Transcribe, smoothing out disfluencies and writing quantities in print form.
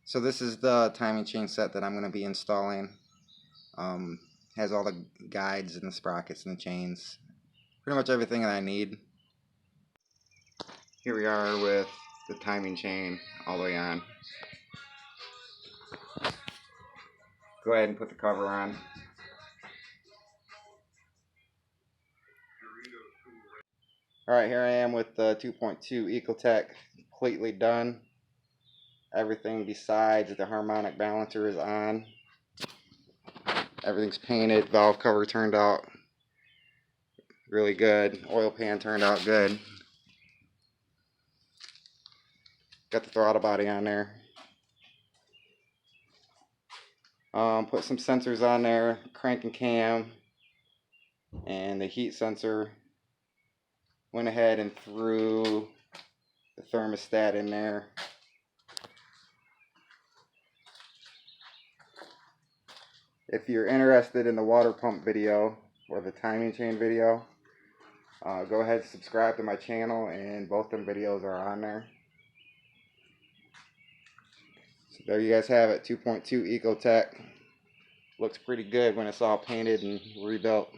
So this is the timing chain set that I'm going to be installing. Has all the guides and the sprockets and the chains. Pretty much everything that I need. Here we are with the timing chain all the way on. Go ahead and put the cover on. Alright, here I am with the 2.2 Ecotec completely done. Everything besides the harmonic balancer is on. Everything's painted, valve cover turned out really good, oil pan turned out good. Got the throttle body on there. Put some sensors on there, crank and cam, and the heat sensor. Went ahead and threw the thermostat in there. If you're interested in the water pump video or the timing chain video, go ahead and subscribe to my channel, and both them videos are on there. So there you guys have it, 2.2 Ecotec. Looks pretty good when it's all painted and rebuilt.